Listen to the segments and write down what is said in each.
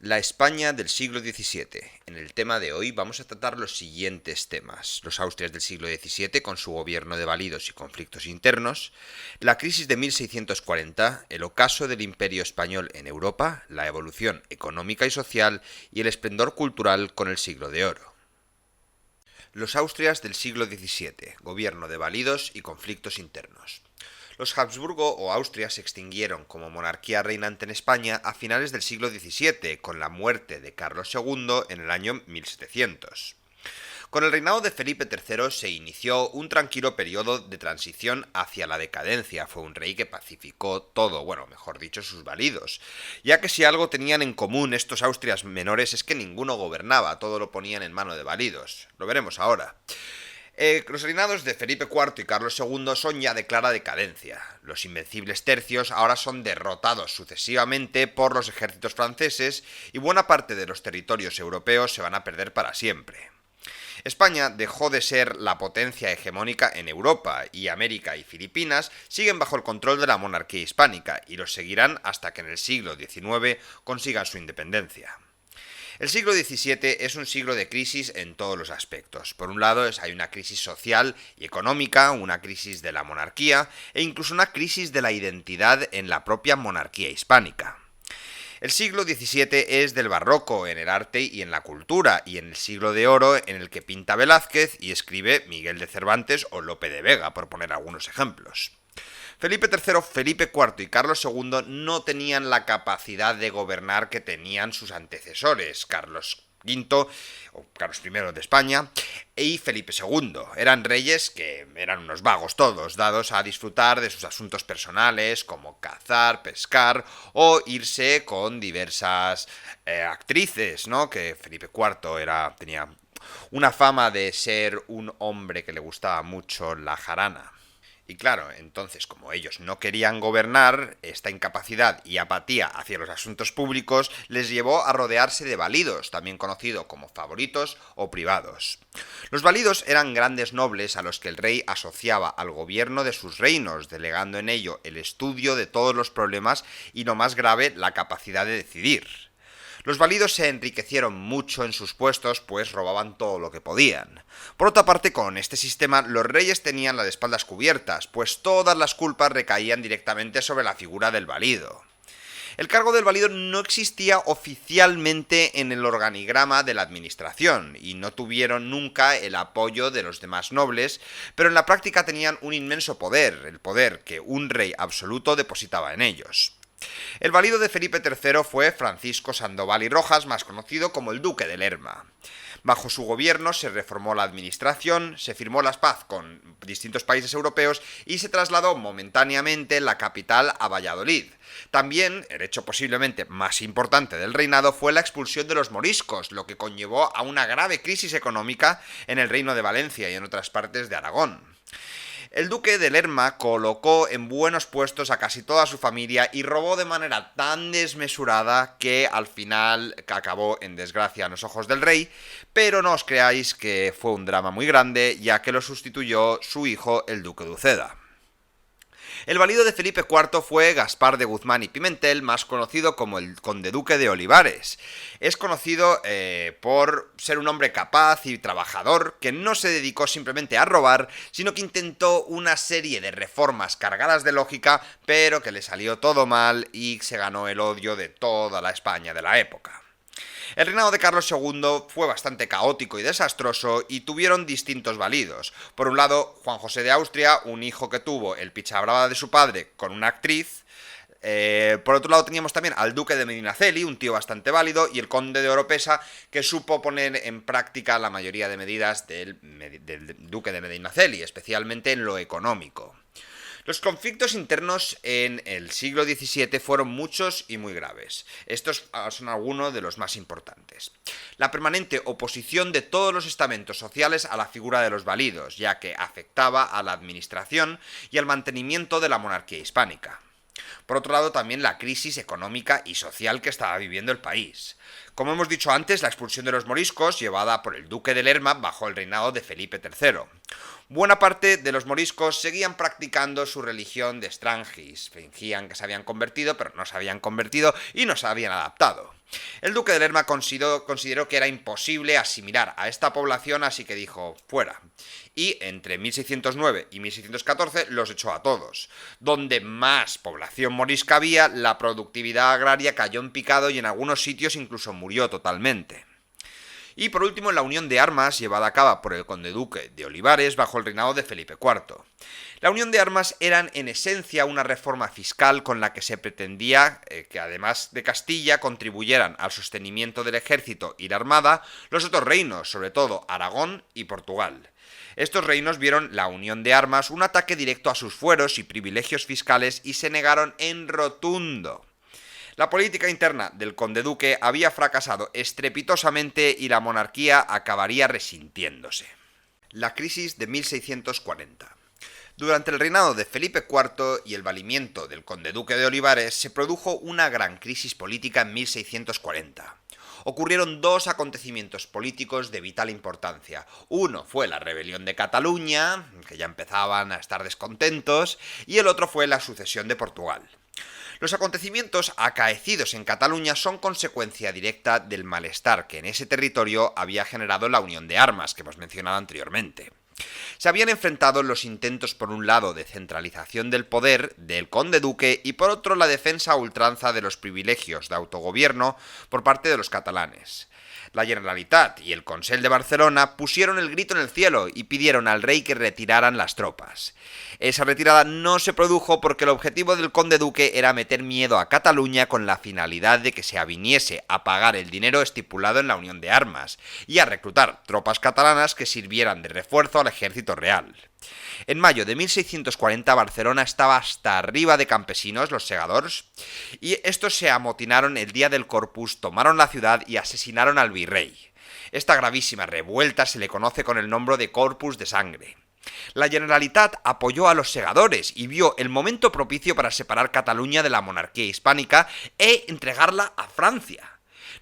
La España del siglo XVII. En el tema de hoy vamos a tratar los siguientes temas: los Austrias del siglo XVII con su gobierno de válidos y conflictos internos, la crisis de 1640, el ocaso del Imperio español en Europa, la evolución económica y social y el esplendor cultural con el siglo de oro. Los Austrias del siglo XVII, gobierno de válidos y conflictos internos. Los Habsburgo o Austria se extinguieron como monarquía reinante en España a finales del siglo XVII, con la muerte de Carlos II en el año 1700. Con el reinado de Felipe III se inició un tranquilo periodo de transición hacia la decadencia. Fue un rey que pacificó todo, bueno, mejor dicho, sus válidos, ya que si algo tenían en común estos Austrias menores es que ninguno gobernaba, todo lo ponían en mano de válidos. Lo veremos ahora. Los reinados de Felipe IV y Carlos II son ya de clara decadencia. Los invencibles tercios ahora son derrotados sucesivamente por los ejércitos franceses y buena parte de los territorios europeos se van a perder para siempre. España dejó de ser la potencia hegemónica en Europa, y América y Filipinas siguen bajo el control de la monarquía hispánica y los seguirán hasta que en el siglo XIX consigan su independencia. El siglo XVII es un siglo de crisis en todos los aspectos. Por un lado, hay una crisis social y económica, una crisis de la monarquía e incluso una crisis de la identidad en la propia monarquía hispánica. El siglo XVII es del barroco en el arte y en la cultura, y en el siglo de oro en el que pinta Velázquez y escribe Miguel de Cervantes o Lope de Vega, por poner algunos ejemplos. Felipe III, Felipe IV y Carlos II no tenían la capacidad de gobernar que tenían sus antecesores, Carlos V, o Carlos I de España, y Felipe II. Eran reyes que eran unos vagos todos, dados a disfrutar de sus asuntos personales, como cazar, pescar o irse con diversas actrices, ¿no? Que Felipe IV tenía una fama de ser un hombre que le gustaba mucho la jarana. Y claro, entonces, como ellos no querían gobernar, esta incapacidad y apatía hacia los asuntos públicos les llevó a rodearse de válidos, también conocidos como favoritos o privados. Los válidos eran grandes nobles a los que el rey asociaba al gobierno de sus reinos, delegando en ello el estudio de todos los problemas y, lo más grave, la capacidad de decidir. Los válidos se enriquecieron mucho en sus puestos, pues robaban todo lo que podían. Por otra parte, con este sistema, los reyes tenían las espaldas cubiertas, pues todas las culpas recaían directamente sobre la figura del válido. El cargo del válido no existía oficialmente en el organigrama de la administración, y no tuvieron nunca el apoyo de los demás nobles, pero en la práctica tenían un inmenso poder, el poder que un rey absoluto depositaba en ellos. El válido de Felipe III fue Francisco Sandoval y Rojas, más conocido como el Duque de Lerma. Bajo su gobierno se reformó la administración, se firmó la paz con distintos países europeos y se trasladó momentáneamente la capital a Valladolid. También, el hecho posiblemente más importante del reinado fue la expulsión de los moriscos, lo que conllevó a una grave crisis económica en el Reino de Valencia y en otras partes de Aragón. El duque de Lerma colocó en buenos puestos a casi toda su familia y robó de manera tan desmesurada que al final acabó en desgracia a los ojos del rey, pero no os creáis que fue un drama muy grande, ya que lo sustituyó su hijo, el duque de Uceda. El válido de Felipe IV fue Gaspar de Guzmán y Pimentel, más conocido como el conde duque de Olivares. Es conocido por ser un hombre capaz y trabajador que no se dedicó simplemente a robar, sino que intentó una serie de reformas cargadas de lógica, pero que le salió todo mal y se ganó el odio de toda la España de la época. El reinado de Carlos II fue bastante caótico y desastroso y tuvieron distintos válidos. Por un lado, Juan José de Austria, un hijo que tuvo el pichabrada de su padre con una actriz. Por otro lado teníamos también al duque de Medinaceli, un tío bastante válido, y el conde de Oropesa, que supo poner en práctica la mayoría de medidas del duque de Medinaceli, especialmente en lo económico. Los conflictos internos en el siglo XVII fueron muchos y muy graves. Estos son algunos de los más importantes. La permanente oposición de todos los estamentos sociales a la figura de los válidos, ya que afectaba a la administración y al mantenimiento de la monarquía hispánica. Por otro lado, también la crisis económica y social que estaba viviendo el país. Como hemos dicho antes, la expulsión de los moriscos, llevada por el duque de Lerma bajo el reinado de Felipe III. Buena parte de los moriscos seguían practicando su religión de Strangis, fingían que se habían convertido, pero no se habían convertido y no se habían adaptado. El duque de Lerma consideró que era imposible asimilar a esta población, así que dijo, fuera. Y entre 1609 y 1614 los echó a todos. Donde más población morisca había, la productividad agraria cayó en picado y en algunos sitios incluso murió totalmente. Y por último, la unión de armas llevada a cabo por el conde duque de Olivares bajo el reinado de Felipe IV. La unión de armas eran en esencia una reforma fiscal con la que se pretendía que además de Castilla contribuyeran al sostenimiento del ejército y la armada los otros reinos, sobre todo Aragón y Portugal. Estos reinos vieron la unión de armas un ataque directo a sus fueros y privilegios fiscales y se negaron en rotundo. La política interna del conde duque había fracasado estrepitosamente y la monarquía acabaría resintiéndose. La crisis de 1640. Durante el reinado de Felipe IV y el valimiento del conde duque de Olivares se produjo una gran crisis política en 1640. Ocurrieron dos acontecimientos políticos de vital importancia. Uno fue la rebelión de Cataluña, que ya empezaban a estar descontentos, y el otro fue la sucesión de Portugal. Los acontecimientos acaecidos en Cataluña son consecuencia directa del malestar que en ese territorio había generado la unión de armas que hemos mencionado anteriormente. Se habían enfrentado los intentos por un lado de centralización del poder del conde duque y por otro la defensa a ultranza de los privilegios de autogobierno por parte de los catalanes. La Generalitat y el Consell de Barcelona pusieron el grito en el cielo y pidieron al rey que retiraran las tropas. Esa retirada no se produjo porque el objetivo del conde duque era meter miedo a Cataluña con la finalidad de que se aviniese a pagar el dinero estipulado en la unión de armas y a reclutar tropas catalanas que sirvieran de refuerzo al ejército real. En mayo de 1640 Barcelona estaba hasta arriba de campesinos, los segadors, y estos se amotinaron el día del Corpus, tomaron la ciudad y asesinaron al virrey. Esta gravísima revuelta se le conoce con el nombre de Corpus de Sangre. La Generalitat apoyó a los segadores y vio el momento propicio para separar Cataluña de la monarquía hispánica e entregarla a Francia.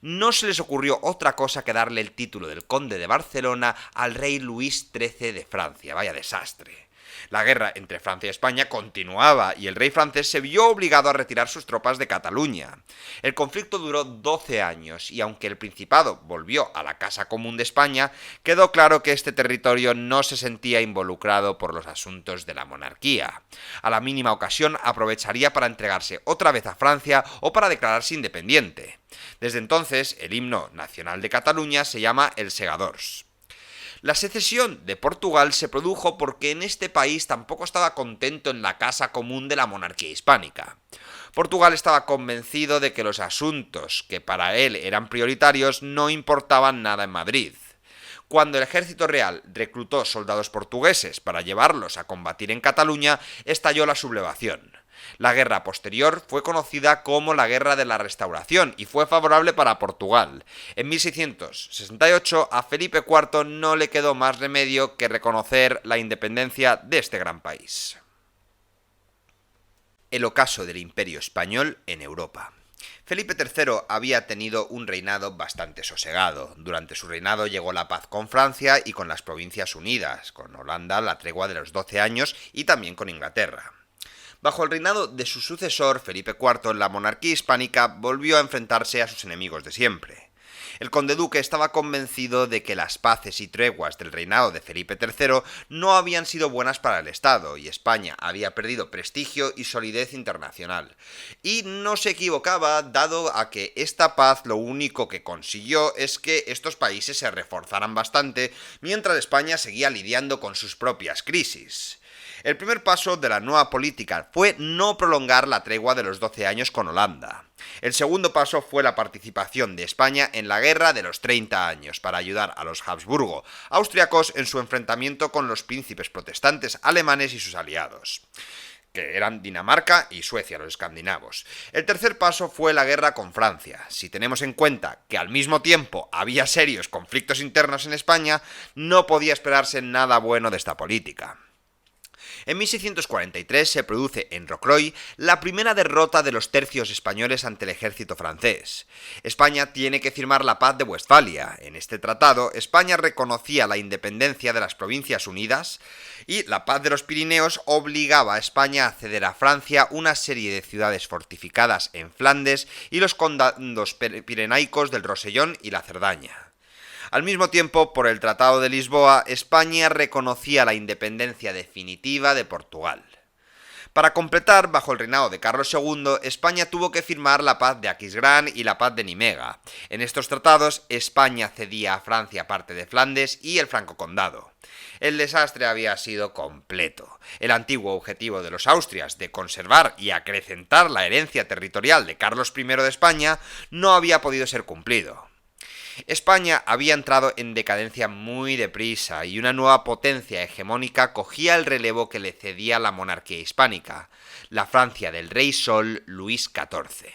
No se les ocurrió otra cosa que darle el título del conde de Barcelona al rey Luis XIII de Francia. Vaya desastre. La guerra entre Francia y España continuaba y el rey francés se vio obligado a retirar sus tropas de Cataluña. El conflicto duró 12 años y aunque el Principado volvió a la Casa Común de España, quedó claro que este territorio no se sentía involucrado por los asuntos de la monarquía. A la mínima ocasión aprovecharía para entregarse otra vez a Francia o para declararse independiente. Desde entonces, el himno nacional de Cataluña se llama el Segadors. La secesión de Portugal se produjo porque en este país tampoco estaba contento en la casa común de la monarquía hispánica. Portugal estaba convencido de que los asuntos que para él eran prioritarios no importaban nada en Madrid. Cuando el ejército real reclutó soldados portugueses para llevarlos a combatir en Cataluña, estalló la sublevación. La guerra posterior fue conocida como la Guerra de la Restauración y fue favorable para Portugal. En 1668 a Felipe IV no le quedó más remedio que reconocer la independencia de este gran país. El ocaso del Imperio Español en Europa. Felipe III había tenido un reinado bastante sosegado. Durante su reinado llegó la paz con Francia y con las Provincias Unidas, con Holanda la tregua de los 12 años y también con Inglaterra. Bajo el reinado de su sucesor, Felipe IV, la monarquía hispánica volvió a enfrentarse a sus enemigos de siempre. El conde duque estaba convencido de que las paces y treguas del reinado de Felipe III no habían sido buenas para el Estado y España había perdido prestigio y solidez internacional. Y no se equivocaba, dado a que esta paz lo único que consiguió es que estos países se reforzaran bastante mientras España seguía lidiando con sus propias crisis. El primer paso de la nueva política fue no prolongar la tregua de los 12 años con Holanda. El segundo paso fue la participación de España en la Guerra de los 30 años para ayudar a los Habsburgo austriacos en su enfrentamiento con los príncipes protestantes alemanes y sus aliados, que eran Dinamarca y Suecia, los escandinavos. El tercer paso fue la guerra con Francia. Si tenemos en cuenta que al mismo tiempo había serios conflictos internos en España, no podía esperarse nada bueno de esta política. En 1643 se produce en Rocroi la primera derrota de los tercios españoles ante el ejército francés. España tiene que firmar la Paz de Westfalia. En este tratado, España reconocía la independencia de las Provincias Unidas y la Paz de los Pirineos obligaba a España a ceder a Francia una serie de ciudades fortificadas en Flandes y los condados pirenaicos del Rosellón y la Cerdaña. Al mismo tiempo, por el Tratado de Lisboa, España reconocía la independencia definitiva de Portugal. Para completar, bajo el reinado de Carlos II, España tuvo que firmar la Paz de Aquisgrán y la Paz de Nimega. En estos tratados, España cedía a Francia parte de Flandes y el Franco Condado. El desastre había sido completo. El antiguo objetivo de los Austrias de conservar y acrecentar la herencia territorial de Carlos I de España no había podido ser cumplido. España había entrado en decadencia muy deprisa y una nueva potencia hegemónica cogía el relevo que le cedía la monarquía hispánica, la Francia del rey Sol Luis XIV.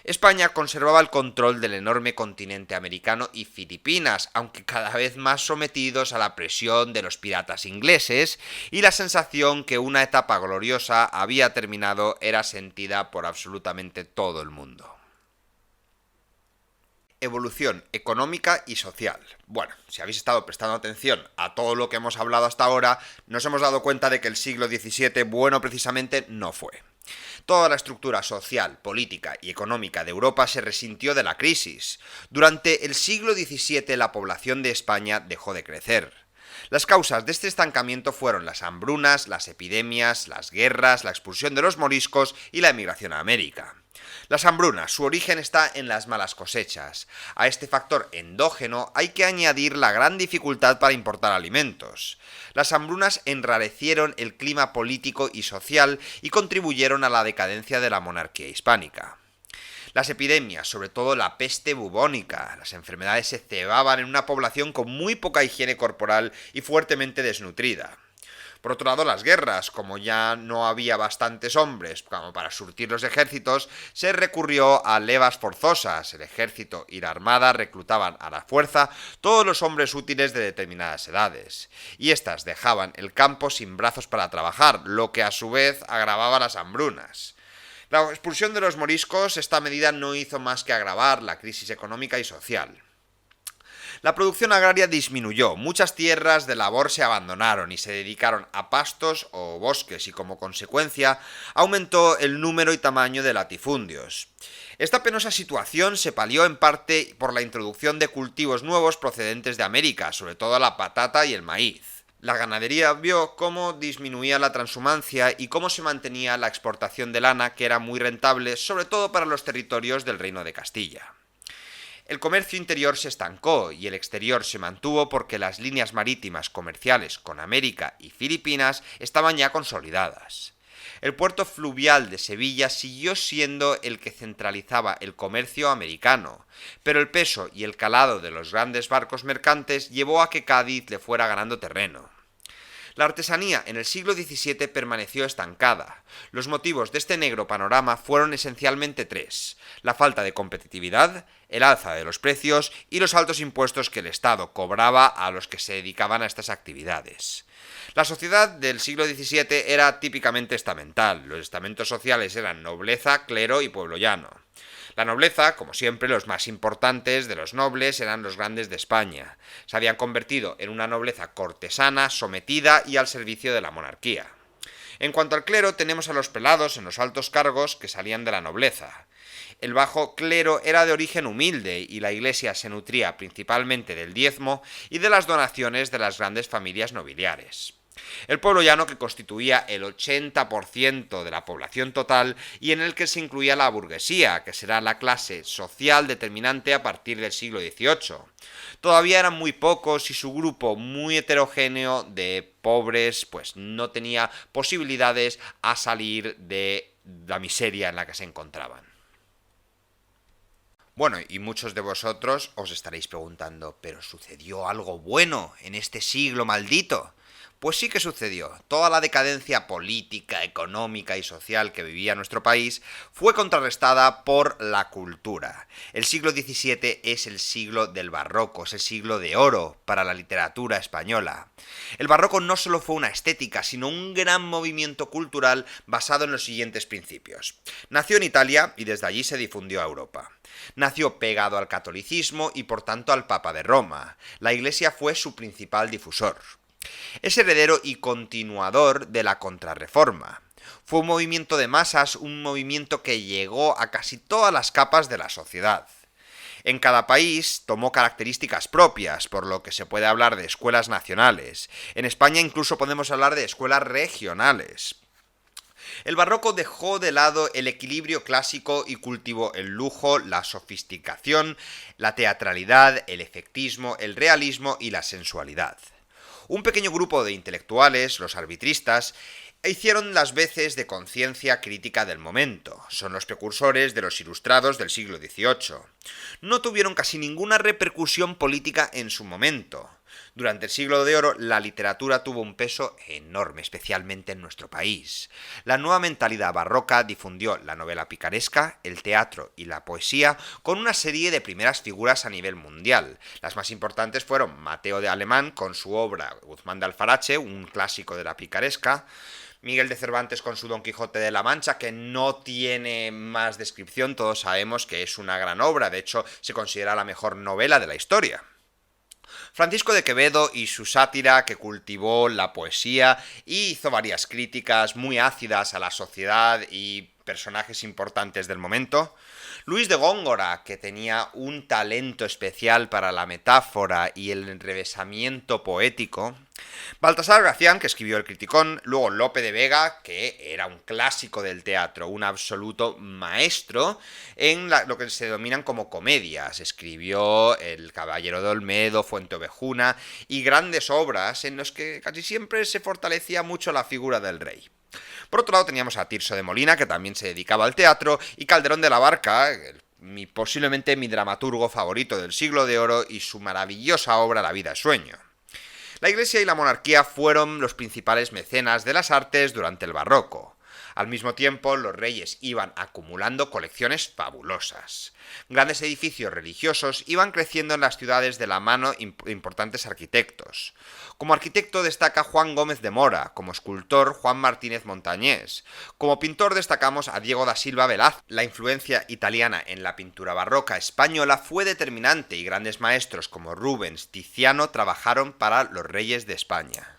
España conservaba el control del enorme continente americano y Filipinas, aunque cada vez más sometidos a la presión de los piratas ingleses, y la sensación que una etapa gloriosa había terminado era sentida por absolutamente todo el mundo. Evolución económica y social. Bueno, si habéis estado prestando atención a todo lo que hemos hablado hasta ahora, nos hemos dado cuenta de que el siglo XVII, bueno, precisamente no fue. Toda la estructura social, política y económica de Europa se resintió de la crisis. Durante el siglo XVII la población de España dejó de crecer. Las causas de este estancamiento fueron las hambrunas, las epidemias, las guerras, la expulsión de los moriscos y la emigración a América. Las hambrunas, su origen está en las malas cosechas. A este factor endógeno hay que añadir la gran dificultad para importar alimentos. Las hambrunas enrarecieron el clima político y social y contribuyeron a la decadencia de la monarquía hispánica. Las epidemias, sobre todo la peste bubónica, las enfermedades se cebaban en una población con muy poca higiene corporal y fuertemente desnutrida. Por otro lado, las guerras, como ya no había bastantes hombres como para surtir los ejércitos, se recurrió a levas forzosas. El ejército y la armada reclutaban a la fuerza todos los hombres útiles de determinadas edades, y éstas dejaban el campo sin brazos para trabajar, lo que a su vez agravaba las hambrunas. La expulsión de los moriscos, esta medida no hizo más que agravar la crisis económica y social. La producción agraria disminuyó, muchas tierras de labor se abandonaron y se dedicaron a pastos o bosques y como consecuencia aumentó el número y tamaño de latifundios. Esta penosa situación se palió en parte por la introducción de cultivos nuevos procedentes de América, sobre todo la patata y el maíz. La ganadería vio cómo disminuía la transhumancia y cómo se mantenía la exportación de lana, que era muy rentable, sobre todo para los territorios del Reino de Castilla. El comercio interior se estancó y el exterior se mantuvo porque las líneas marítimas comerciales con América y Filipinas estaban ya consolidadas. El puerto fluvial de Sevilla siguió siendo el que centralizaba el comercio americano, pero el peso y el calado de los grandes barcos mercantes llevó a que Cádiz le fuera ganando terreno. La artesanía en el siglo XVII permaneció estancada. Los motivos de este negro panorama fueron esencialmente tres: la falta de competitividad, el alza de los precios y los altos impuestos que el Estado cobraba a los que se dedicaban a estas actividades. La sociedad del siglo XVII era típicamente estamental. Los estamentos sociales eran nobleza, clero y pueblo llano. La nobleza, como siempre, los más importantes de los nobles eran los grandes de España. Se habían convertido en una nobleza cortesana, sometida y al servicio de la monarquía. En cuanto al clero, tenemos a los prelados en los altos cargos que salían de la nobleza. El bajo clero era de origen humilde y la iglesia se nutría principalmente del diezmo y de las donaciones de las grandes familias nobiliares. El pueblo llano, que constituía el 80% de la población total y en el que se incluía la burguesía, que será la clase social determinante a partir del siglo XVIII. Todavía eran muy pocos y su grupo muy heterogéneo de pobres pues no tenía posibilidades a salir de la miseria en la que se encontraban. Bueno, y muchos de vosotros os estaréis preguntando, ¿pero sucedió algo bueno en este siglo maldito? Pues sí que sucedió. Toda la decadencia política, económica y social que vivía nuestro país fue contrarrestada por la cultura. El siglo XVII es el siglo del barroco, es el siglo de oro para la literatura española. El barroco no solo fue una estética, sino un gran movimiento cultural basado en los siguientes principios. Nació en Italia y desde allí se difundió a Europa. Nació pegado al catolicismo y por tanto al Papa de Roma. La Iglesia fue su principal difusor. Es heredero y continuador de la Contrarreforma. Fue un movimiento de masas, un movimiento que llegó a casi todas las capas de la sociedad. En cada país tomó características propias, por lo que se puede hablar de escuelas nacionales. En España incluso podemos hablar de escuelas regionales. El barroco dejó de lado el equilibrio clásico y cultivó el lujo, la sofisticación, la teatralidad, el efectismo, el realismo y la sensualidad. Un pequeño grupo de intelectuales, los arbitristas, hicieron las veces de conciencia crítica del momento. Son los precursores de los ilustrados del siglo XVIII. No tuvieron casi ninguna repercusión política en su momento. Durante el siglo de oro, la literatura tuvo un peso enorme, especialmente en nuestro país. La nueva mentalidad barroca difundió la novela picaresca, el teatro y la poesía con una serie de primeras figuras a nivel mundial. Las más importantes fueron Mateo de Alemán con su obra Guzmán de Alfarache, un clásico de la picaresca, Miguel de Cervantes con su Don Quijote de la Mancha, que no tiene más descripción, todos sabemos que es una gran obra, de hecho se considera la mejor novela de la historia. Francisco de Quevedo y su sátira, que cultivó la poesía y hizo varias críticas muy ácidas a la sociedad y personajes importantes del momento. Luis de Góngora, que tenía un talento especial para la metáfora y el enrevesamiento poético. Baltasar Gracián, que escribió El Criticón. Luego Lope de Vega, que era un clásico del teatro, un absoluto maestro en lo que se denominan como comedias. Escribió El Caballero de Olmedo, Fuenteovejuna y grandes obras en las que casi siempre se fortalecía mucho la figura del rey. Por otro lado teníamos a Tirso de Molina, que también se dedicaba al teatro, y Calderón de la Barca, posiblemente mi dramaturgo favorito del siglo de oro, y su maravillosa obra La vida es sueño. La Iglesia y la monarquía fueron los principales mecenas de las artes durante el barroco. Al mismo tiempo, los reyes iban acumulando colecciones fabulosas. Grandes edificios religiosos iban creciendo en las ciudades de la mano de importantes arquitectos. Como arquitecto destaca Juan Gómez de Mora, como escultor Juan Martínez Montañés. Como pintor destacamos a Diego da Silva Velázquez. La influencia italiana en la pintura barroca española fue determinante y grandes maestros como Rubens, Tiziano trabajaron para los reyes de España.